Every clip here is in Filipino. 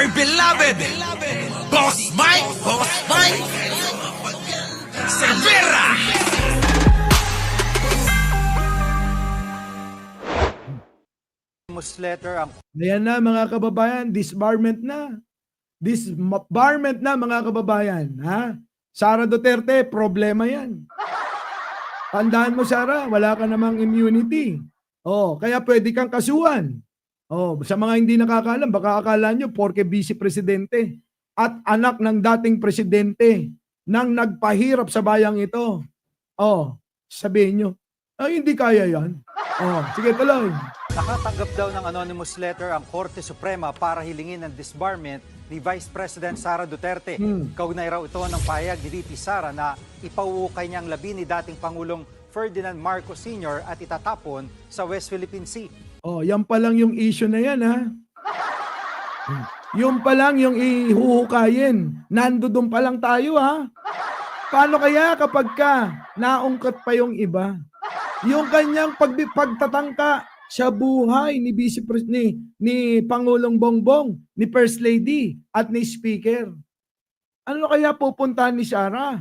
dear beloved, Boss Mike, Cervera. Newsletter ang Ayan na mga kababayan, disbarment na. Disbarment na mga kababayan. Ha? Sara Duterte, problema yan. Tandaan mo Sara, wala ka namang immunity. Oh, kaya pwede kang kasuhan. Oh, sa mga hindi nakakaalam, baka akala nyo porke vice presidente at anak ng dating presidente nang nagpahirap sa bayang ito. Oh, sabihin nyo, ay hindi kaya yan. Oh, sige tuloy. nakatanggap daw ng anonymous letter ang Korte Suprema para hilingin ang disbarment ni Vice President Sara Duterte. Kaugnay raw ito ng pahayag ni VP Sara na ipauukay niya ang labi ni dating Pangulong Ferdinand Marcos Sr. at itatapon sa West Philippine Sea. Oh, yan pa lang yung issue na yan, ha? Yung pa lang yung ihuhukayin. Nandoon pa lang tayo, ha? Paano kaya kapag ka naungkat pa yung iba? Yung kanyang pagtatangka sa buhay ni ni Pangulong Bongbong, ni First Lady at ni Speaker. Ano kaya pupuntahan ni Sara?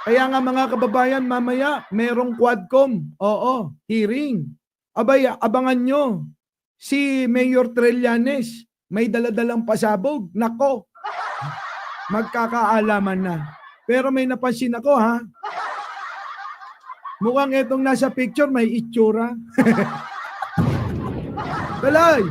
Kaya nga mga kababayan, mamaya merong Quadcom. Oo, hearing. Abay, abangan nyo. Si Mayor Trillanes, may daladalang pasabog. Nako, magkakaalaman na. Pero may napansin ako, ha? Mukhang itong nasa picture may itsura. Talay!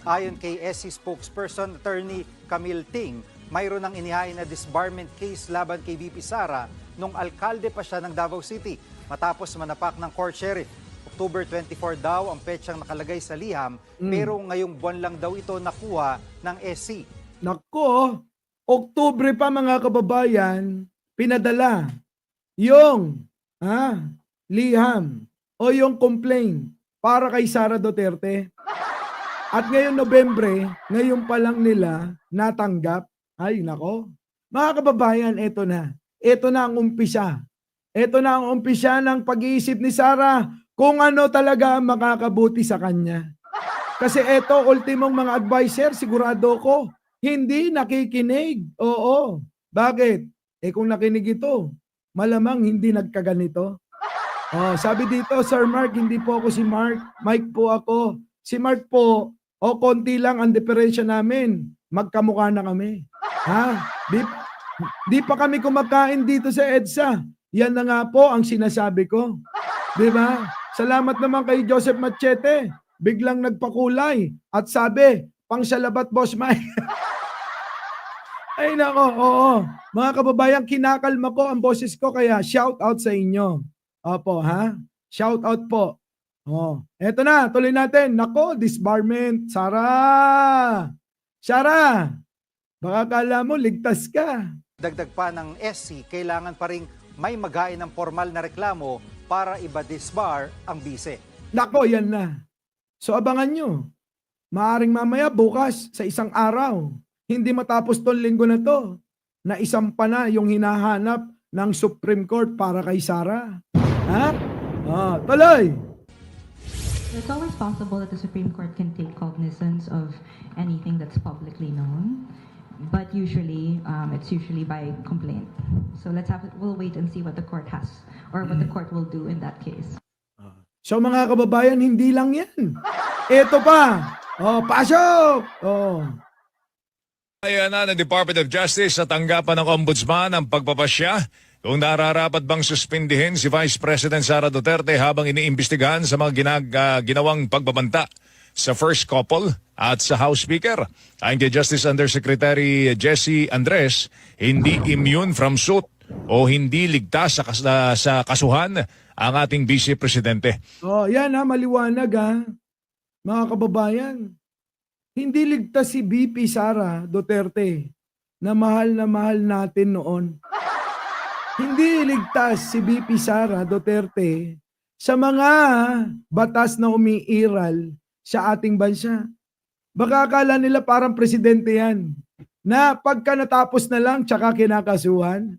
Ayon kay SC spokesperson Attorney Camille Ting, mayroon ng inihain na disbarment case laban kay VP Sara nung alkalde pa siya ng Davao City matapos manapak ng court sheriff. October 24 daw ang petsang nakalagay sa liham pero ngayong buwan lang daw ito nakuha ng SC. Nako, Oktubre pa mga kababayan, pinadala yung liham o yung complaint para kay Sara Duterte. At ngayon Nobyembre, ngayon pa lang nila natanggap. Ay nako, mga kababayan, ito na. Ito na ang umpisa. Ito na ang umpisa ng pag-iisip ni Sara kung ano talaga ang makakabuti sa kanya. Kasi ito, ultimong mga advisor, sigurado ko, hindi nakikinig. Oo. Bakit? Kung nakinig ito, malamang hindi nagkaganito. Oh, sabi dito, Sir Mark, hindi po ako si Mark. Mike po ako. Si Mark po, konti lang ang diferensya namin. Magkamukha na kami. Ha? Di pa kami kumakain dito sa EDSA. Yan na nga po ang sinasabi ko. Di ba? Salamat naman kay Joseph Machete. Biglang nagpakulay. At sabi, pang salabat, Boss Mike. Ay nako, oo. Mga kababayan, kinakalma ko ang boses ko kaya shout out sa inyo. Opo, ha? Shout out po. Oh, eto na, tuloy natin. Nako, disbarment. Sara! Sara! Baka kala mo, ligtas ka. Dagdag pa ng SC, kailangan pa ring may maghain ng formal na reklamo para iba-disbar ang bise. Nako, yan na. So abangan nyo. Maaring mamaya bukas sa isang araw. Hindi matapos tong linggo na to. Na isang pa na yung hinahanap ng Supreme Court para kay Sara. Ha? Tuloy! It's always possible that the Supreme Court can take cognizance of anything that's publicly known, but usually it's usually by complaint. So we'll wait and see what the court has or what the court will do in that case. So mga kababayan, hindi lang yan. Ito pa. Pasok! Ayan na ng Department of Justice sa tanggapan ng Ombudsman ang pagpapasya kung nararapat bang suspindihin si Vice President Sara Duterte habang iniimbestigahan sa mga ginawang pagbabanta sa first couple at sa House Speaker. Ayon kay Justice Undersecretary Jessie Andres, hindi immune from suit o hindi ligtas sa kasuhan ang ating Vice Presidente. Yan maliwanag mga kababayan. Hindi ligtas si VP Sara Duterte na mahal natin noon. Hindi ligtas si VP Sara Duterte sa mga batas na umiiral sa ating bansa. Baka akala nila parang presidente yan na pagka natapos na lang tsaka kinakasuhan.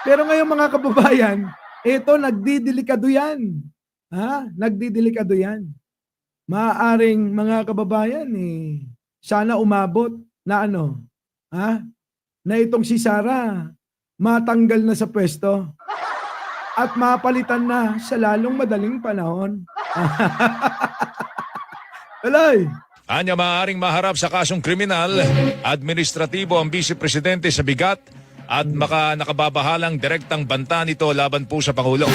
Pero ngayon mga kababayan, ito nagdidelikado yan. Nagdidelikado yan. Maaaring mga kababayan sana umabot na ano, ha? Na itong si Sara matanggal na sa pwesto at mapalitan na sa lalong madaling panahon. Tuloy. Anya maaaring maharap sa kasong kriminal, administratibo ang Vice Presidente sa bigat at nakababahalang direktang banta nito laban po sa Pangulo.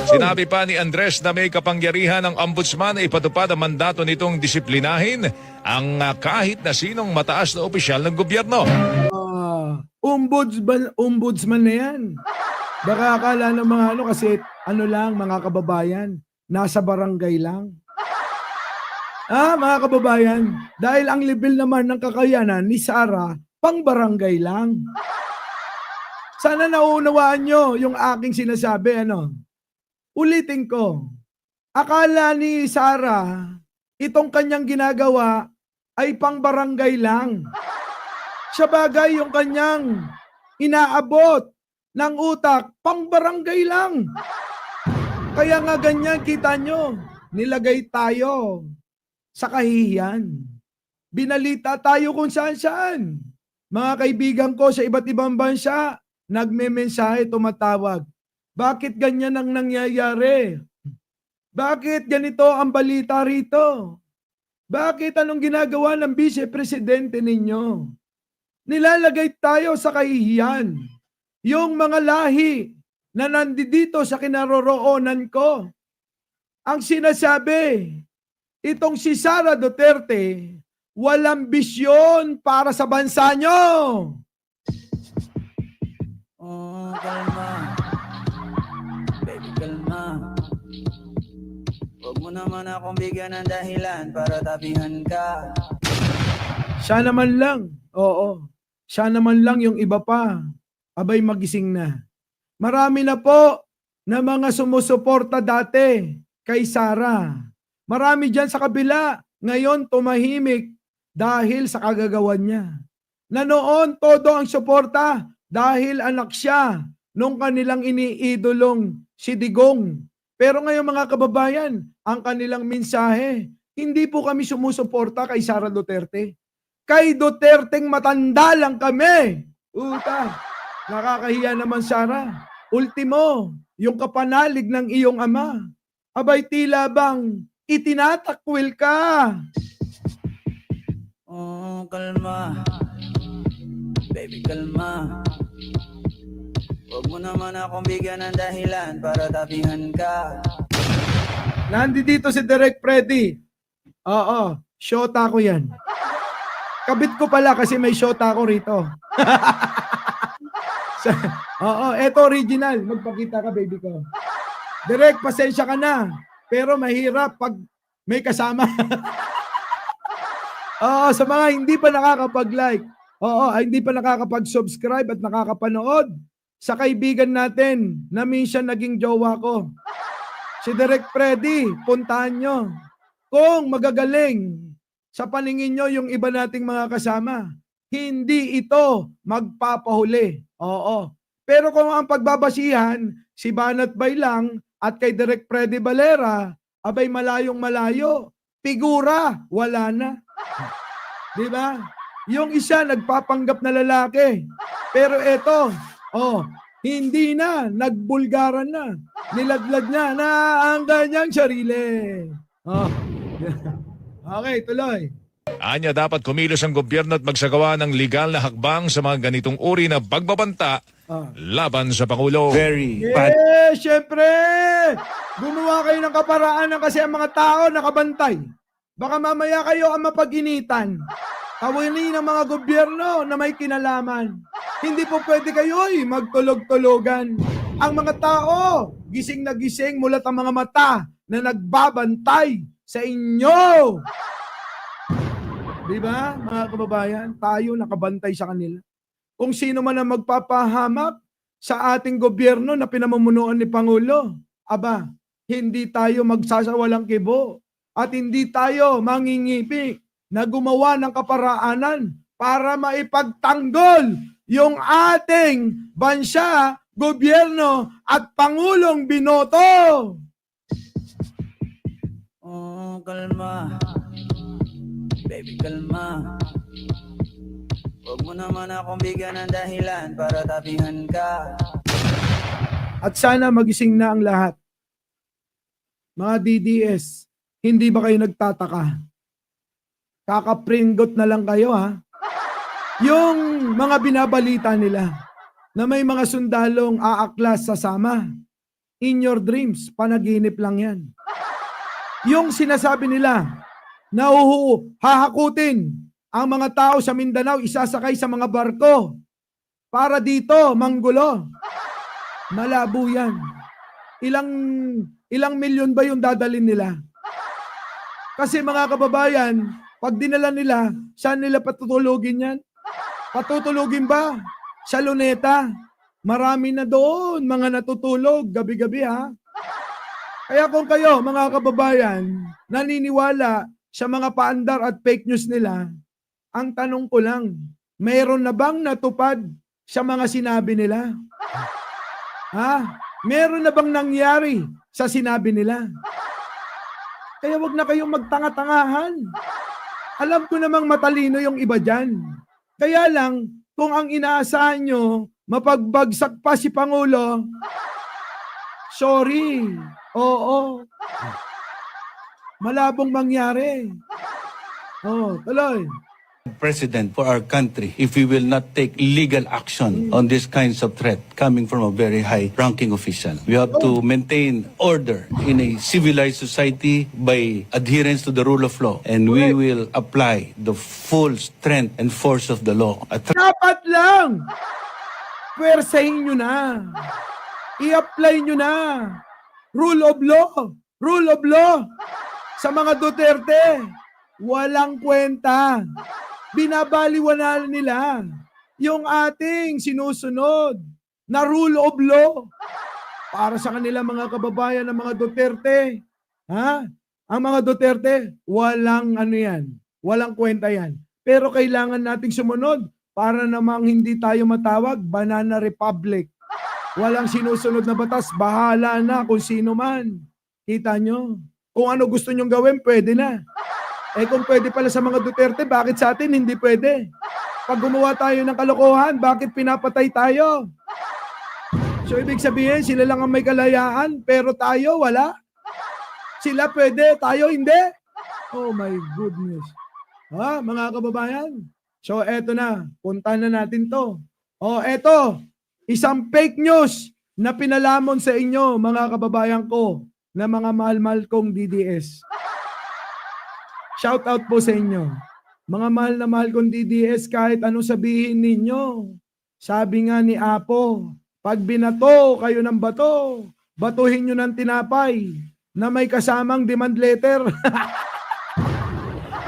Sinabi pa ni Andres na may kapangyarihan ng ombudsman na ipatupad ang mandato nitong disiplinahin ang kahit na sinong mataas na opisyal ng gobyerno. Ombudsman na yan. Baka akala ng mga ano kasi ano lang mga kababayan, nasa barangay lang. Mga kababayan, dahil ang level naman ng kakayanan ni Sara, pang barangay lang. Sana nauunawaan nyo yung aking sinasabi, ano? Ulitin ko, akala ni Sara, itong kanyang ginagawa ay pang barangay lang. Sa bagay yung kanyang inaabot ng utak, pang barangay lang. Kaya nga ganyan, kita nyo, nilagay tayo sa kahihiyan. Binalita tayo kung saan-saan. Mga kaibigan ko sa iba't ibang bansa, nagmemensahe, tumatawag. Bakit ganyan ang nangyayari? Bakit ganito ang balita rito? Bakit anong ginagawa ng Vice Presidente ninyo? Nilalagay tayo sa kahihiyan. Yung mga lahi na nandito sa kinaroroonan ko, ang sinasabi, itong si Sara Duterte, walang bisyon para sa bansa nyo. Oh, kalma. Baby, kalma. Huwag mo naman akong bigyan ng dahilan para tabihan ka. Siya naman lang, oo. Siya naman lang yung iba pa. Abay magising na. Marami na po na mga sumusuporta dati kay Sara. Marami dyan sa kabila, ngayon tumahimik dahil sa kagagawan niya. Na noon, todo ang suporta dahil anak siya nung kanilang iniidolong si Digong. Pero ngayon mga kababayan, ang kanilang mensahe, hindi po kami sumusuporta kay Sara Duterte. Kay Duterteng matanda lang kami. Uta, nakakahiya naman Sara. Ultimo, yung kapanalig ng iyong ama. Abay tila bang itinatakwil ka. Oh, kalma. Baby, kalma. Huwag mo naman akong bigyan ng dahilan para tabihan ka. Nandito si Direk Freddy. Oo, shota ko yan. Kabit ko pala kasi may shota ko rito. Oo, eto original. Magpakita ka, baby ko. Direk, pasensya ka na. Pero mahirap pag may kasama. Oo, sa mga hindi pa nakakapag-like, hindi pa nakakapag-subscribe at nakakapanood sa kaibigan natin na minsan naging jowa ko. Si Direk Freddy, puntahan nyo. Kung magagaling sa paningin nyo yung iba nating mga kasama, hindi ito magpapahuli. Oo. Pero kung ang pagbabasihan, si Banat Bay lang at kay Direk Freddy Valera, abay malayong malayo. Figura, wala na. Di ba? Yung isa nagpapanggap na lalaki. Pero eto, hindi na, nagbulgaran na. Nilaglag niya na ang kanyang sarili. Okay, tuloy. Anya dapat kumilos ang gobyerno at magsagawa ng legal na hakbang sa mga ganitong uri na pagbabanta laban sa Pangulo. Syempre! Gumawa kayo ng kaparaanan kasi ang mga tao nakabantay. Baka mamaya kayo ang mapag-initan. Kawili ng mga gobyerno na may kinalaman. Hindi po pwede kayo magtulog-tulogan. Ang mga tao, gising na gising mulat ang mga mata na nagbabantay sa inyo. Diba, mga kababayan? Tayo nakabantay sa kanila. Kung sino man ang magpapahamak sa ating gobyerno na pinamumunuan ni Pangulo, aba, hindi tayo magsasawalang kibo at hindi tayo mangingipi na gumawa ng kaparaanan para maipagtanggol yung ating bansa, gobyerno at Pangulong binoto. Oh, kalma. Baby, kalma. naman akong bigyan ng dahilan para tapihan ka. At sana magising na ang lahat. Mga DDS, hindi ba kayo nagtataka? Kakapringgot na lang kayo ha. Yung mga binabalita nila na may mga sundalong aaklas sasama. In your dreams, panaginip lang yan. Yung sinasabi nila na hahakutin ang mga tao sa Mindanao, isasakay sa mga barko para dito manggulo. Malabo yan. Ilang milyon ba yung dadalin nila? Kasi mga kababayan, pag dinala nila, saan nila patutulugin yan? Patutulugin ba? Sa Luneta. Marami na doon mga natutulog gabi-gabi ha. Kaya kung kayo mga kababayan naniniwala sa mga paandar at fake news nila, ang tanong ko lang, mayroon na bang natupad sa mga sinabi nila? Ha? Meron na bang nangyari sa sinabi nila? Kaya wag na kayong magtanga-tangahan. Alam ko namang matalino yung iba dyan. Kaya lang, kung ang inaasahan nyo, mapagbagsak pa si Pangulo, sorry, oo, malabong mangyari. Oh, tuloy. President for our country if we will not take legal action on these kinds of threat coming from a very high ranking official. We have to maintain order in a civilized society by adherence to the rule of law, and we will apply the full strength and force of the law. Dapat lang! Pwersahin nyo na. I-apply nyo na. Rule of law. Rule of law. Sa mga Duterte, walang kwenta. Binabaliwala nila yung ating sinusunod na rule of law. Para sa kanila mga kababayan ng mga Duterte, ha? Ang mga Duterte, walang ano yan. Walang kwenta yan. Pero kailangan nating sumunod para namang hindi tayo matawag Banana Republic. Walang sinusunod na batas, bahala na kung sino man. Kita nyo? Kung ano gusto nyong gawin, pwede na. Eh kung pwede pala sa mga Duterte, bakit sa atin hindi pwede? Pag gumawa tayo ng kalokohan, bakit pinapatay tayo? So ibig sabihin, sila lang ang may kalayaan, pero tayo wala? Sila pwede, tayo hindi? Oh my goodness. Ha, mga kababayan? So eto na, puntahan na natin to. Oh, eto, isang fake news na pinalamon sa inyo, mga kababayan ko, na mga mahal-mahal kong DDS. Shout out po sa inyo. Mga mahal na mahal kong DDS, kahit anong sabihin ninyo. Sabi nga ni Apo, pag binato kayo ng bato, batuhin nyo ng tinapay na may kasamang demand letter.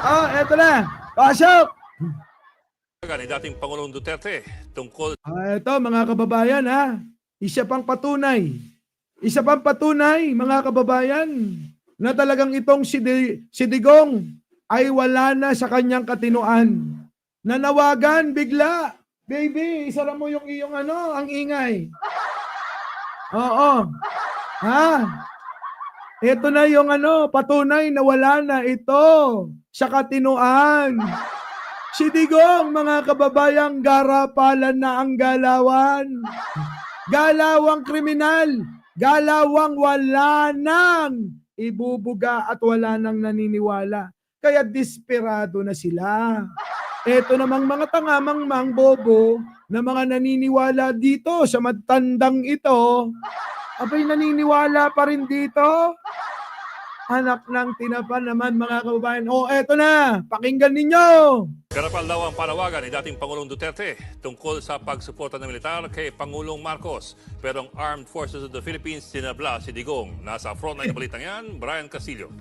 Oh, eto na. Pasok! Ni dating Pangulong Duterte tungkol Eto mga kababayan ha. Isa pang patunay. Isa pang patunay mga kababayan na talagang itong si Digong ay wala na sa kanyang katinuan. Nanawagan bigla. Baby, isara mo yung iyong ano, ang ingay. Oo. Ha? Ito na yung ano, patunay na wala na ito sa katinuan. Si Digong, mga kababayang, garapalan na ang galawan. Galawang kriminal. Galawang wala nang ibubuga at wala nang naniniwala. Kaya desperado na sila. Ito namang mga tangamang bobo na mga naniniwala dito sa matandang ito, abay naniniwala pa rin dito. Anak ng tinapa naman mga kababayan. Oh, eto na, pakinggan ninyo. Garapal daw ang panawagan ni dating Pangulong Duterte tungkol sa pagsuporta ng militar kay Pangulong Marcos. Pero ang Armed Forces of the Philippines sinabla si Digong. Nasa frontline ng balitang yan, Brian Castillo.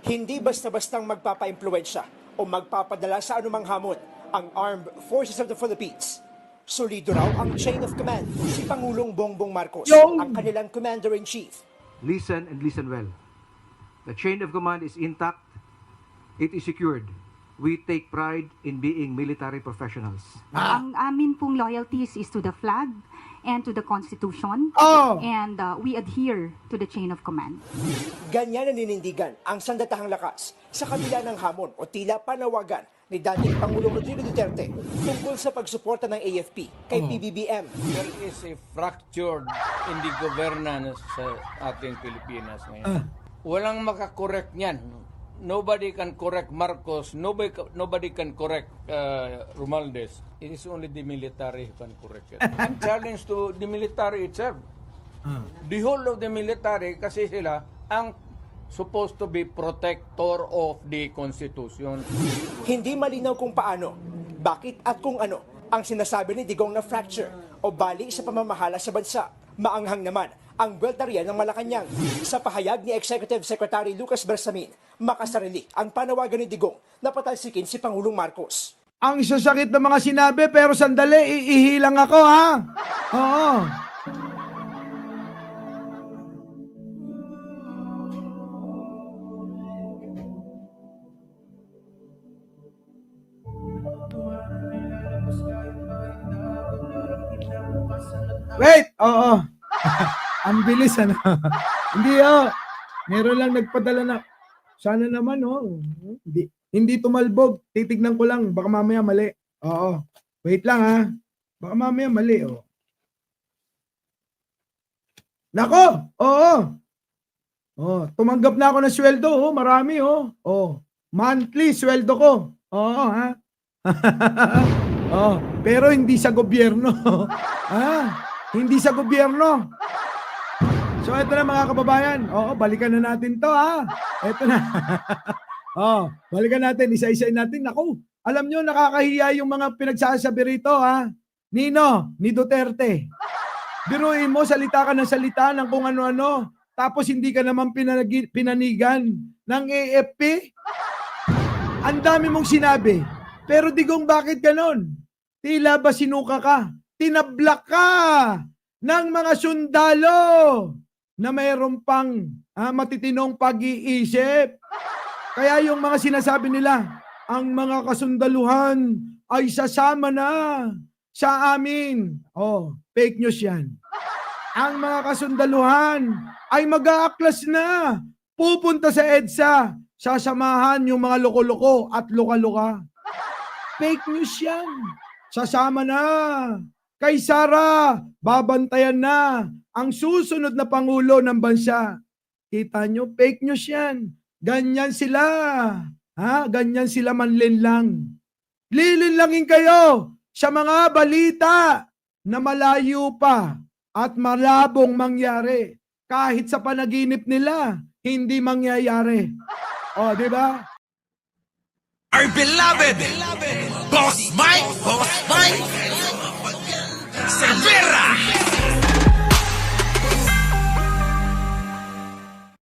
Hindi basta-bastang magpapa-impluwensya o magpapadala sa anumang hamon ang Armed Forces of the Philippines. Solido raw ang chain of command si Pangulong Bongbong Marcos, ang kanilang Commander-in-Chief. Listen and listen well. The chain of command is intact, it is secured, we take pride in being military professionals. Ang amin pong loyalties is to the flag and to the Constitution. Oh. And we adhere to the chain of command. Ganyan na ninindigan ang sandatahang lakas sa kabila ng hamon o tila panawagan ni dating Pangulong Rodrigo Duterte tungkol sa pagsuporta ng AFP kay PBBM. There is a fracture in the governance sa ating Pilipinas ngayon. Walang makakorek niyan. Nobody can correct Marcos. Nobody can correct Romualdez. It is only the military who can correct it. I'm challenged to the military itself. The whole of the military, kasi sila ang supposed to be protector of the Constitution. Hindi malinaw kung paano, bakit at kung ano ang sinasabi ni Digong na fracture o bali sa pamamahala sa bansa. Maanghang naman ang buweltarya ng Malacanang. Sa pahayag ni Executive Secretary Lucas Bersamin, makasarili ang panawagan ni Digong na patalsikin si Pangulong Marcos. Ang sasakit ng mga sinabi, pero sandali, iihilang ako, ha? Oo. Wait! Oo. Ang bilis, ano? Hindi, meron lang nagpadala na. Sana naman, Hindi tumalbog. Titignan ko lang. Baka mamaya mali. Oo. Wait lang, ha? Baka mamaya mali, Nako! Oo. Tumanggap na ako ng sweldo, Marami, Monthly sweldo ko. Oo, ha? Pero hindi sa gobyerno. Hindi sa gobyerno. So, ito na mga kababayan. Balikan na natin to, ha? Ito na. Balikan natin. Isa-isain natin. Naku, alam nyo, nakakahiya yung mga pinagsasabi rito, ha? Nino, ni Duterte. Biruin mo, salita ka ng salita ng kung ano-ano. Tapos hindi ka naman pinanigan ng AFP. Ang dami mong sinabi. Pero Digong, bakit ganon? Tila ba sinuka ka? Tinablak ka ng mga sundalo na mayroon pang matitinong pag-iisip. Kaya yung mga sinasabi nila, ang mga kasundaluhan ay sasama na sa amin. Fake news yan. Ang mga kasundaluhan ay mag-aaklas na. Pupunta sa EDSA. Sasamahan yung mga loko-loko at luka-luka. Fake news yan. Sasama na. Kay Sara, babantayan na ang susunod na Pangulo ng bansa. Kita nyo, fake news yan. Ganyan sila. Ganyan sila manlinlang. Lilinlangin kayo sa mga balita na malayo pa at malabong mangyari. Kahit sa panaginip nila, hindi mangyayari. Di ba? Our beloved Boss Mike! Boss Mike!